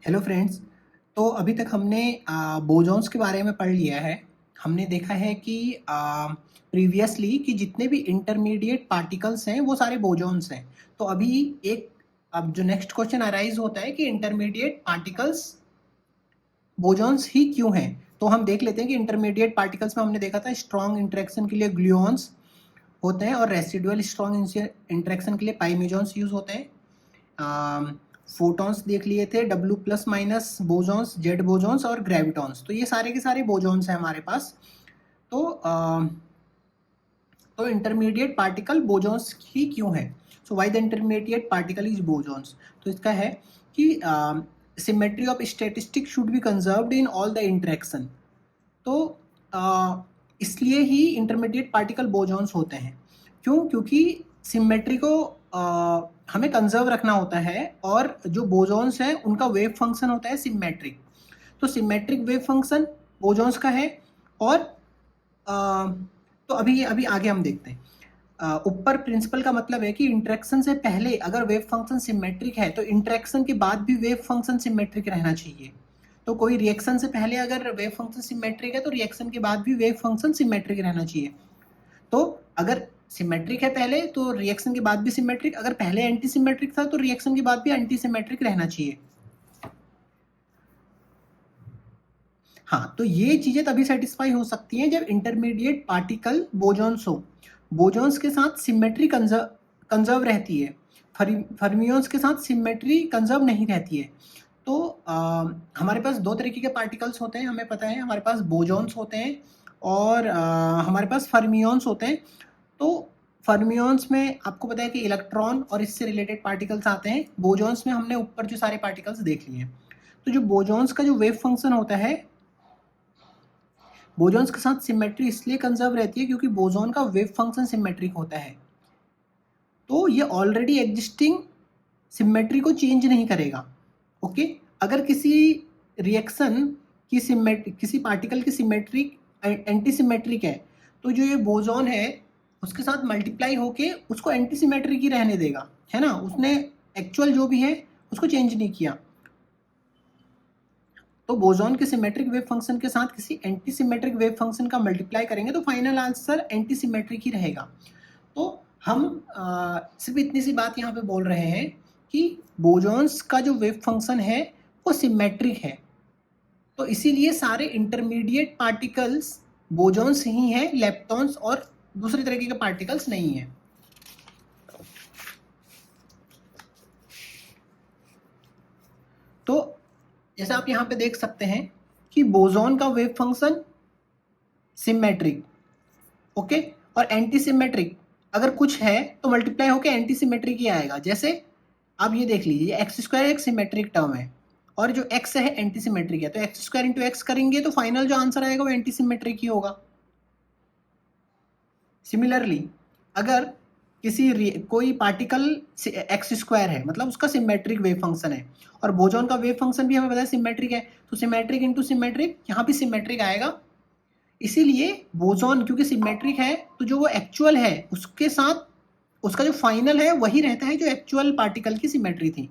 Hello friends. तो अभी तक हमने बोजॉन्स के बारे में पढ़ लिया है। हमने देखा है कि प्रीवियसली कि जितने भी इंटरमीडिएट पार्टिकल्स हैं वो सारे बोजॉन्स हैं। तो अब जो नेक्स्ट क्वेश्चन अराइज होता है कि इंटरमीडिएट पार्टिकल्स बोजॉन्स ही क्यों हैं। तो हम देख लेते हैं कि इंटरमीडिएट पार्टिकल्स में हमने देखा था स्ट्रॉन्ग इंटरेक्शन के लिए ग्लूऑन्स होते हैं और रेसिडुअल स्ट्रॉन्ग इंटरेक्शन के लिए पाइमेजॉन्स यूज होते हैं। फोटॉन्स देख लिए थे, डब्ल्यू प्लस माइनस बोजॉन्स, जेड बोजॉन्स और ग्रेविटॉन्स। तो ये सारे के सारे बोजॉन्स हैं हमारे पास। तो इंटरमीडिएट पार्टिकल बोजॉन्स ही क्यों है। So why the intermediate particle is bosons. तो इसका है कि symmetry of statistic should be conserved in all the interaction. तो इसलिए ही इंटरमीडिएट पार्टिकल बोजॉन्स होते हैं। क्यों? क्योंकि सिमेट्री को हमें कंजर्व रखना होता है और जो बोजॉन्स हैं उनका वेव फंक्शन होता है सिमेट्रिक। तो सिमेट्रिक वेव फंक्शन बोजॉन्स का है। और तो अभी अभी आगे हम देखते हैं। ऊपर प्रिंसिपल का मतलब है कि इंटरेक्शन से पहले अगर वेव फंक्शन सिमेट्रिक है तो इंटरेक्शन के बाद भी वेव फंक्शन सिमेट्रिक रहना चाहिए। तो कोई रिएक्शन से पहले अगर वेव फंक्शन सिमेट्रिक है तो रिएक्शन के बाद भी वेव फंक्शन सिमेट्रिक रहना चाहिए। तो अगर सिमेट्रिक है पहले तो रिएक्शन के बाद भी सिमेट्रिक, अगर पहले एंटी सिमेट्रिक था तो रिएक्शन के बाद भी एंटी सिमेट्रिक रहना चाहिए। हाँ, तो ये चीजें तभी सेटिस्फाई हो सकती हैं जब इंटरमीडिएट पार्टिकल बोजॉन्स हो। बोजॉन्स के साथ सिमेट्री कंजर्व रहती है, फर्मियोन्स के साथ सिमेट्री कंजर्व नहीं रहती है। तो हमारे पास दो तरीके के पार्टिकल्स होते हैं, हमें पता है। हमारे पास बोजॉन्स होते हैं और हमारे पास फर्मियोन्स होते हैं। तो फर्मियोन्स में आपको पता है कि इलेक्ट्रॉन और इससे रिलेटेड पार्टिकल्स आते हैं। बोजॉन्स में हमने ऊपर जो सारे पार्टिकल्स देख लिए हैं। तो जो बोजॉन्स का जो वेव फंक्शन होता है, बोजॉन्स के साथ सिमेट्री इसलिए कंजर्व रहती है क्योंकि बोजॉन का वेव फंक्शन सिमेट्रिक होता है। तो ये ऑलरेडी एग्जिस्टिंग सिमेट्री को चेंज नहीं करेगा। ओके, अगर किसी रिएक्शन की किसी पार्टिकल की सिमेट्रिक एंटी सिमेट्रिक है तो जो ये बोजॉन है उसके साथ मल्टीप्लाई होके उसको एंटी सिमेट्रिक ही रहने देगा, है ना। उसने एक्चुअल जो भी है उसको चेंज नहीं किया। तो बोजॉन के सिमेट्रिक वेव फंक्शन के साथ किसी एंटी सिमेट्रिक वेव फंक्शन का मल्टीप्लाई करेंगे तो फाइनल आंसर एंटी सिमेट्रिक ही रहेगा। तो हम सिर्फ इतनी सी बात यहाँ पे बोल रहे हैं कि बोजॉन्स का जो वेव फंक्शन है वो सिमेट्रिक है। तो इसीलिए सारे इंटरमीडिएट पार्टिकल्स बोजॉन्स ही हैं, लेप्टॉन्स और दूसरे तरीके के पार्टिकल्स नहीं है। तो जैसे आप यहाँ पे देख सकते हैं कि बोजॉन का वेव फंक्शन सिमेट्रिक, ओके, और एंटी सिमेट्रिक अगर कुछ है तो मल्टीप्लाई होकर एंटी सिमेट्रिक ही आएगा। जैसे आप ये देख लीजिए, एक्स स्क्वायर एक सिमेट्रिक टर्म है और जो एक्स है एंटी सिमेट्रिक है, तो एक्स स्क्वायर इंटू एक्स करेंगे तो फाइनल जो आंसर आएगा वो एंटी सिमेट्रिक ही होगा। सिमिलरली अगर कोई पार्टिकल एक्स स्क्वायर है मतलब उसका सिमेट्रिक वेव फंक्शन है और बोजॉन का वेव फंक्शन भी हमें पता है सिमेट्रिक है, तो सिमेट्रिक इंटू सिमेट्रिक यहाँ भी सिमेट्रिक आएगा। इसीलिए बोजॉन क्योंकि सिमेट्रिक है तो जो वो एक्चुअल है उसके साथ उसका जो फाइनल है वही रहता है जो एक्चुअल पार्टिकल की सिमेट्री थी।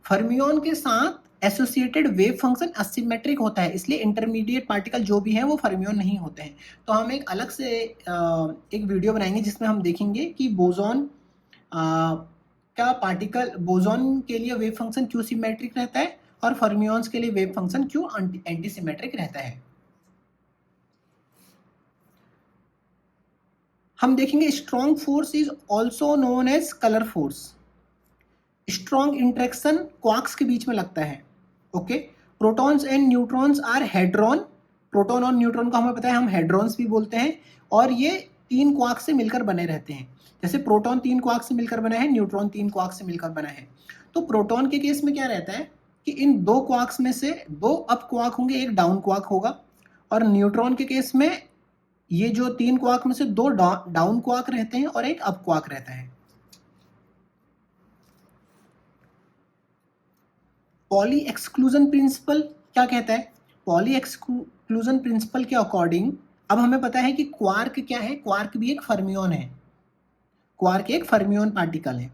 फर्मियोन के साथ एसोसिएटेड वेव फंक्शन असिमेट्रिक होता है, इसलिए इंटरमीडिएट पार्टिकल जो भी है वो फर्मियोन नहीं होते हैं। तो हम एक अलग से एक वीडियो बनाएंगे जिसमें हम देखेंगे कि बोजॉन का पार्टिकल, बोजॉन के लिए वेव फंक्शन क्यों सिमेट्रिक रहता है और फर्मियोन्स के लिए वेव फंक्शन क्यों एंटी सिमेट्रिक रहता है। हम देखेंगे strong force is also known as colour force. Strong interaction quarks के बीच में लगता है। Okay, protons and neutrons are hadron. Proton और न्यूट्रॉन को हमें पता है हम हेड्रॉन्स भी बोलते हैं और ये 3 क्वार्क से मिलकर बने रहते हैं। जैसे प्रोटॉन 3 क्वार्क से मिलकर बना है, न्यूट्रॉन 3 क्वार्क से मिलकर बना है। तो प्रोटॉन के केस में क्या रहता है कि इन 2 क्वार्क्स में से 2 अप क्वार्क होंगे, एक डाउन क्वार्क होगा। और न्यूट्रॉन के केस में ये जो 3 क्वार्क में से 2 डाउन क्वार्क रहते हैं और एक अप क्वार्क रहता है। पॉली एक्सक्लूजन प्रिंसिपल क्या कहता है? पॉली एक्सक्लूजन प्रिंसिपल के अकॉर्डिंग अब हमें पता है कि क्वार्क क्या है, क्वार्क भी एक फर्मियोन है, क्वार्क एक फर्मियोन पार्टिकल है।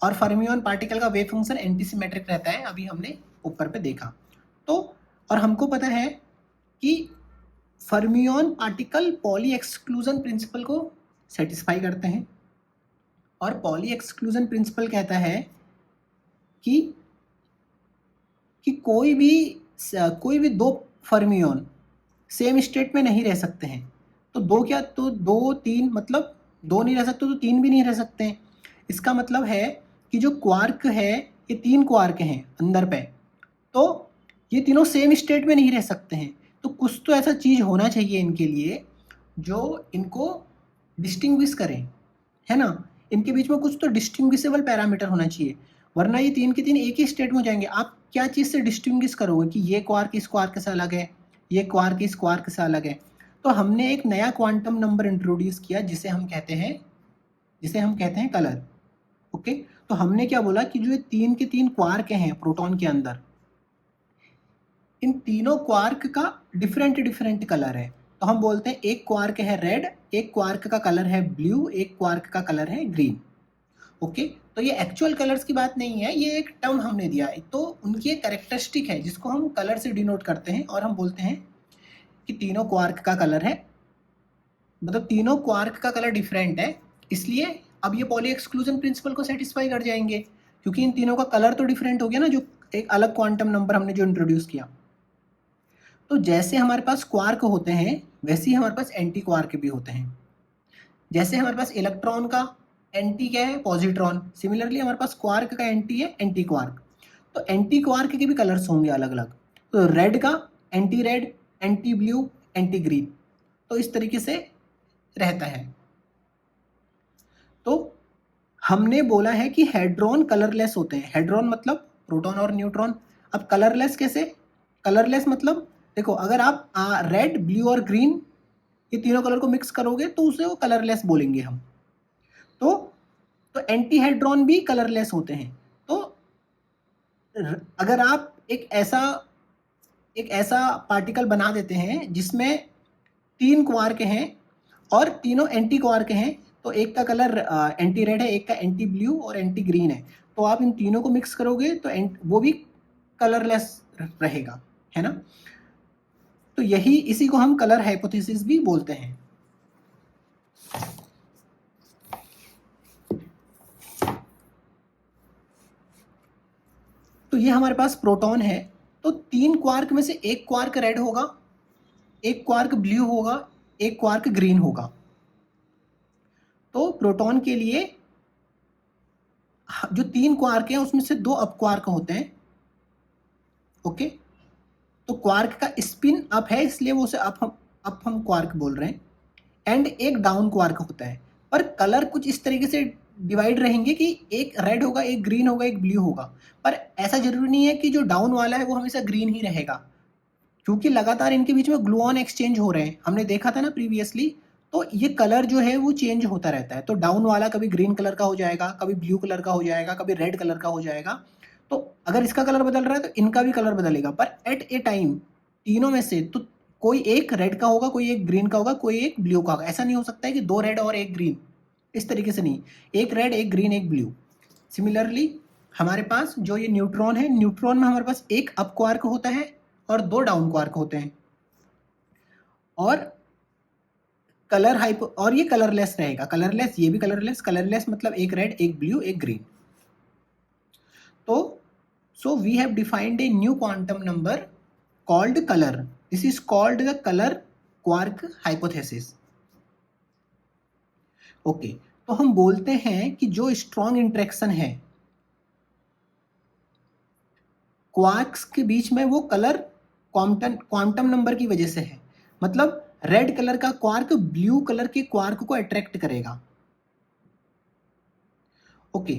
और फर्मियन पार्टिकल का वेव फंक्शन एंटीसिमेट्रिक रहता है, अभी हमने ऊपर पे देखा। तो और हमको पता है कि fermion particle poly exclusion principle को सेटिस्फाई करते हैं, और पॉली एक्सक्लूजन प्रिंसिपल कहता है कि कोई भी दो फर्मियन सेम स्टेट में नहीं रह सकते हैं। तो दो क्या, तो दो तीन, मतलब दो नहीं रह सकते तो तीन भी नहीं रह सकते हैं। इसका मतलब है कि जो क्वार्क है, ये तीन क्वार्क हैं अंदर पे, तो ये तीनों सेम स्टेट में नहीं रह सकते हैं। तो कुछ तो ऐसा चीज़ होना चाहिए इनके लिए जो इनको डिस्टिंग्विश करें, है ना। इनके बीच में कुछ तो डिस्टिंग्विशेबल पैरामीटर होना चाहिए, वरना ये तीन के तीन एक ही स्टेट में हो जाएंगे। आप क्या चीज़ से डिस्टिंग्विश करोगे कि ये क्वार्क इस क्वार्क से अलग है, ये क्वार्क इस क्वार्क से अलग है। तो हमने एक नया क्वांटम नंबर इंट्रोड्यूस किया जिसे हम कहते हैं कलर। ओके, तो हमने क्या बोला कि जो ये तीन के तीन क्वार्क हैं प्रोटॉन के अंदर, इन तीनों क्वार्क का डिफरेंट कलर है। तो हम बोलते हैं एक क्वार्क है रेड, एक क्वार्क का कलर है ब्लू, एक क्वार्क का कलर है ग्रीन। ओके, तो ये एक्चुअल कलर्स की बात नहीं है, ये एक टर्म हमने दिया है। तो उनकी एक कैरेक्टरिस्टिक है जिसको हम कलर से डिनोट करते हैं, और हम बोलते हैं कि तीनों क्वार्क का कलर है, मतलब तीनों क्वार्क का कलर डिफरेंट है, इसलिए अब ये पॉली एक्सक्लूजन प्रिंसिपल को सेटिस्फाई कर जाएंगे, क्योंकि इन तीनों का कलर तो डिफरेंट हो गया ना, जो एक अलग क्वांटम नंबर हमने जो इंट्रोड्यूस किया। तो जैसे हमारे पास क्वार्क होते हैं वैसे ही हमारे पास एंटी क्वार्क भी होते हैं। जैसे हमारे पास इलेक्ट्रॉन का एंटी क्या है, पॉजिट्रॉन, सिमिलरली हमारे पास क्वार्क का एंटी है एंटी क्वार्क। तो एंटी क्वार्क के भी कलर्स होंगे अलग अलग। तो रेड का anti red, anti blue, anti green, तो इस तरीके से रहता है। तो हमने बोला है कि हेड्रॉन कलरलेस होते हैं। हेड्रॉन मतलब प्रोटॉन और न्यूट्रॉन। अब कलरलेस कैसे? कलरलेस मतलब देखो, अगर आप रेड, ब्लू और ग्रीन ये तीनों कलर को मिक्स करोगे तो उसे वो कलरलेस बोलेंगे हम। तो एंटी हेड्रॉन भी कलरलेस होते हैं। तो अगर आप एक ऐसा पार्टिकल बना देते हैं जिसमें तीन क्वार्क हैं और तीनों एंटी क्वार्क हैं, तो एक का कलर एंटी रेड है, एक का एंटी ब्लू और एंटी ग्रीन है, तो आप इन तीनों को मिक्स करोगे तो वो भी कलरलेस रहेगा, है ना। तो इसी को हम कलर हाइपोथेसिस भी बोलते हैं। तो ये हमारे पास प्रोटॉन है, तो तीन क्वार्क में से एक क्वार्क रेड होगा, एक क्वार्क ब्लू होगा, एक क्वार्क ग्रीन होगा। तो प्रोटॉन के लिए जो तीन क्वार्क हैं उसमें से दो अप क्वार्क होते हैं। ओके, तो क्वार्क का स्पिन अप है इसलिए वो उसे अप हम क्वार्क बोल रहे हैं, एंड एक डाउन क्वार्क होता है। पर कलर कुछ इस तरीके से डिवाइड रहेंगे कि एक रेड होगा, एक ग्रीन होगा, एक ब्लू होगा। पर ऐसा जरूरी नहीं है कि जो डाउन वाला है वो हमेशा ग्रीन ही रहेगा, क्योंकि लगातार इनके बीच में ग्लूऑन एक्सचेंज हो रहे हैं, हमने देखा था ना प्रीवियसली। तो ये कलर जो है वो चेंज होता रहता है। तो डाउन वाला कभी ग्रीन कलर का हो जाएगा, कभी ब्लू कलर का हो जाएगा, कभी रेड कलर का हो जाएगा। तो अगर इसका कलर बदल रहा है तो इनका भी कलर बदलेगा, पर एट ए टाइम तीनों में से तो कोई एक रेड का होगा, कोई एक ग्रीन का होगा, कोई एक ब्लू का होगा। ऐसा नहीं हो सकता है कि दो रेड और एक ग्रीन, इस तरीके से नहीं, एक रेड एक ग्रीन एक ब्लू। सिमिलरली हमारे पास जो ये न्यूट्रॉन है, न्यूट्रॉन में हमारे पास एक अप क्वार्क होता है और दो डाउन क्वार्क होते हैं, और और ये कलरलेस रहेगा। कलरलेस, ये भी कलरलेस मतलब एक रेड एक ब्लू एक ग्रीन। तो so we have defined a new quantum number called color. This is called the color quark hypothesis. Okay, तो हम बोलते हैं कि जो स्ट्रॉन्ग इंटरेक्शन है क्वार्क्स के बीच में वो कलर क्वांटम नंबर की वजह से है। मतलब रेड कलर का क्वार्क ब्लू कलर के क्वार्क को अट्रैक्ट करेगा। ओके,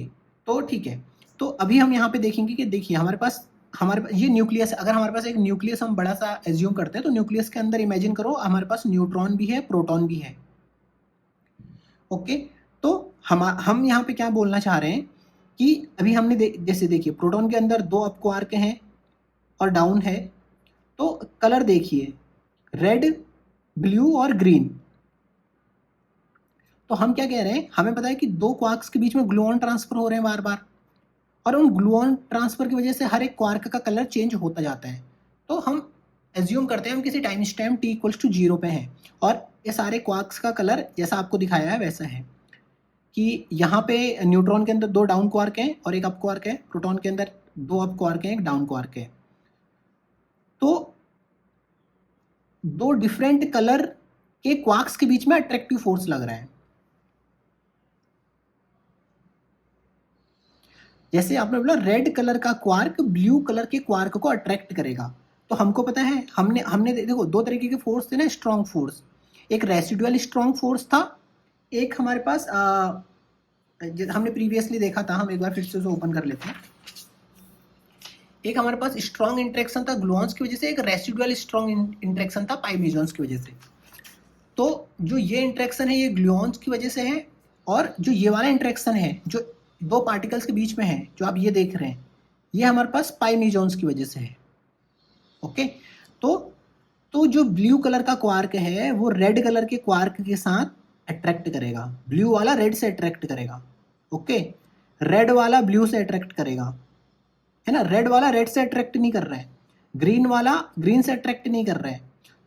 तो ठीक है। तो अभी हम यहाँ पे देखेंगे कि देखिए हमारे पास ये न्यूक्लियस, अगर हमारे पास एक न्यूक्लियस हम बड़ा सा एज्यूम करते हैं, तो न्यूक्लियस के अंदर इमेजिन करो हमारे पास न्यूट्रॉन भी है, प्रोटॉन भी है। ओके, तो हम यहाँ पे क्या बोलना चाह रहे हैं कि अभी हमने जैसे देखिए प्रोटॉन के अंदर दो अप क्वार्क हैं और डाउन है, तो कलर देखिए रेड, ब्लू और ग्रीन। तो हम क्या कह रहे हैं, हमें पता है कि दो क्वार्क्स के बीच में ग्लूऑन ट्रांसफर हो रहे हैं बार बार, और उन ग्लूऑन ट्रांसफर की वजह से हर एक क्वार्क का कलर चेंज होता जाता है। तो हम एज्यूम करते हैं हम किसी time stamp t equals to 0 पे हैं और ये सारे क्वार्क्स का कलर जैसा आपको दिखाया है वैसा है कि यहाँ पे न्यूट्रॉन के अंदर 2 डाउन क्वार्क हैं और एक अप क्वार्क है, प्रोटॉन के अंदर 2 अप क्वार्क हैं, एक डाउन क्वार्क है। तो 2 डिफरेंट कलर के क्वार्क्स के बीच में अट्रैक्टिव फोर्स लग रहा है। जैसे आपने बोला रेड कलर का क्वार्क ब्लू कलर के क्वार्क को अट्रैक्ट करेगा, तो हमको पता है हमने देखो 2 तरीके के फोर्स थे ना, स्ट्रॉन्ग फोर्स, एक रेसिडुअल स्ट्रॉन्ग फोर्स था, एक हमारे पास हमने प्रीवियसली देखा था, हम एक बार फिर से उसे ओपन कर लेते हैं। एक हमारे पास स्ट्रॉन्ग इंटरेक्शन था ग्लूऑन्स की वजह से, एक रेसिडुअल स्ट्रॉन्ग इंटरेक्शन था पाई मेसॉन्स की वजह से। तो जो ये इंटरेक्शन है ये ग्लूऑन्स की वजह से है, और जो ये वाला इंटरेक्शन है जो 2 पार्टिकल्स के बीच में है जो आप ये देख रहे हैं, ये हमारे पास पाई मेसॉन्स की वजह से है। ओके, तो जो ब्लू कलर का क्वार्क है वो रेड कलर के क्वार्क के साथ अट्रैक्ट करेगा, ब्लू वाला रेड से अट्रैक्ट करेगा। ओके, रेड वाला ब्लू से अट्रैक्ट करेगा, है ना, रेड वाला रेड से अट्रैक्ट नहीं कर रहा है, ग्रीन वाला ग्रीन से अट्रैक्ट नहीं कर रहा है।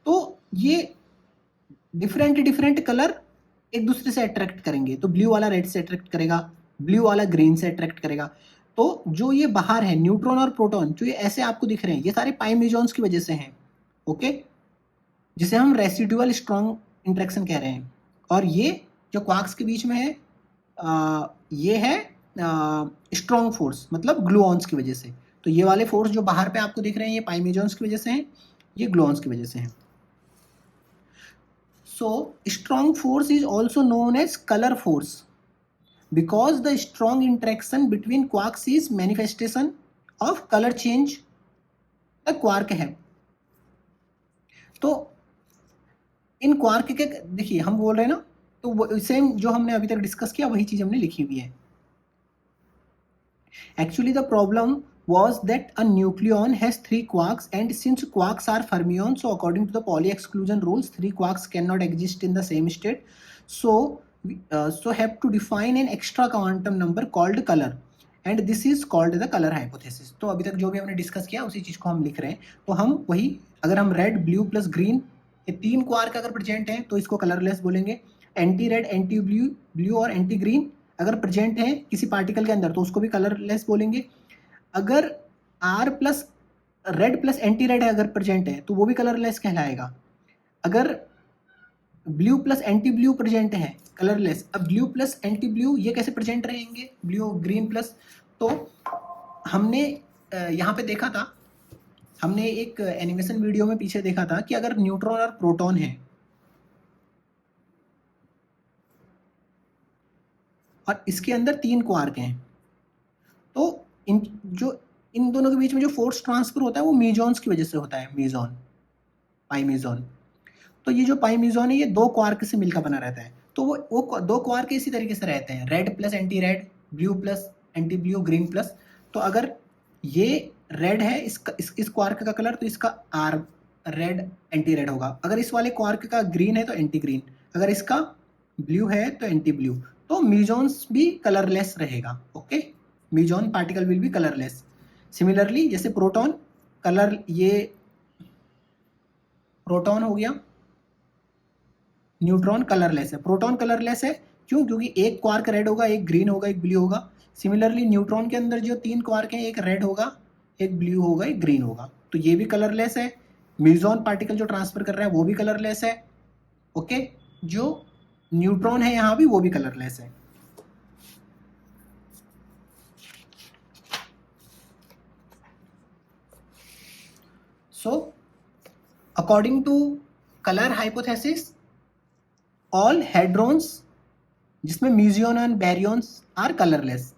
तो ये डिफरेंट कलर एक दूसरे से अट्रैक्ट करेंगे, तो ब्लू वाला रेड से अट्रैक्ट करेगा, ब्लू वाला ग्रीन से अट्रैक्ट करेगा। तो जो ये बाहर है न्यूट्रॉन और प्रोटॉन जो ये ऐसे आपको दिख रहे हैं, ये सारे पाई मेसॉन्स की वजह से हैं। ओके, जिसे हम रेसिडुअल स्ट्रॉन्ग इंटरेक्शन कह रहे हैं। और ये जो क्वार्क्स के बीच में है ये है स्ट्रॉन्ग फोर्स, मतलब ग्लूऑन्स की वजह से। तो ये वाले फोर्स जो बाहर पे आपको दिख रहे हैं ये पाई मेसॉन्स की वजह से हैं, ये ग्लूऑन्स की वजह से हैं। So strong force is also known as colour force because the strong interaction between quarks is manifestation of color change the quark है। तो इन क्वार्क के देखिए हम बोल रहे हैं ना, तो सेम जो हमने अभी तक डिस्कस किया वही चीज हमने लिखी हुई है। Actually the problem was that a nucleon has 3 quarks, and since quarks are fermions, so according to the Pauli exclusion rules 3 quarks cannot exist in the same state, so have to define an extra quantum number called color, and this is called the color hypothesis। तो अभी तक जो भी हमने discuss किया उसी चीज को हम लिख रहे हैं। तो हम वही, अगर हम रेड ब्लू प्लस ग्रीन ये 3 क्वार्क अगर प्रेजेंट हैं तो इसको कलरलेस बोलेंगे। एंटी रेड एंटी ब्लू और एंटी ग्रीन अगर प्रेजेंट है किसी पार्टिकल के अंदर तो उसको भी कलरलेस बोलेंगे। अगर R plus red plus anti red अगर प्रेजेंट है तो वो भी कलरलेस कहलाएगा। अगर blue plus anti blue present है कलरलेस। अब ब्लू प्लस एंटी ब्लू ये कैसे प्रेजेंट रहेंगे, ब्लू ग्रीन प्लस। तो हमने यहाँ पे देखा था, हमने एक एनिमेशन वीडियो में पीछे देखा था कि अगर न्यूट्रॉन और प्रोटॉन है और इसके अंदर 3 क्वार्क हैं, तो इन दोनों के बीच में जो फोर्स ट्रांसफर होता है वो मेसॉन्स की वजह से होता है, मेसॉन पाई मेसॉन। तो ये जो पाई मेसॉन है ये 2 क्वार्क से मिलकर बना रहता है। तो वो 2 क्वार्क इसी तरीके से रहते हैं, red plus anti red, blue plus anti blue, green plus. तो अगर ये रेड है इस क्वार्क का कलर, तो इसका आर रेड एंटी रेड होगा। अगर इस वाले क्वार्क का ग्रीन है तो एंटी ग्रीन, अगर इसका ब्लू है तो एंटी ब्लू। तो मेसॉन्स भी कलरलेस रहेगा। Okay, meson particle will be colourless. Similarly जैसे प्रोटॉन कलर, ये प्रोटॉन हो गया, न्यूट्रॉन कलरलेस है। प्रोटॉन कलरलेस है क्यों? क्योंकि एक क्वार्क रेड होगा, एक ग्रीन होगा, एक ब्लू होगा। सिमिलरली न्यूट्रॉन के अंदर जो 3 क्वार्क हैं, एक रेड होगा, एक ब्लू होगा, एक ग्रीन होगा, तो ये भी कलरलेस है। मेसॉन पार्टिकल जो ट्रांसफर कर रहा है वो भी कलरलेस है। ओके, जो न्यूट्रॉन है यहाँ भी वो भी कलरलेस है। So according to colour hypothesis all hadrons जिसमें mesons and baryons are colourless.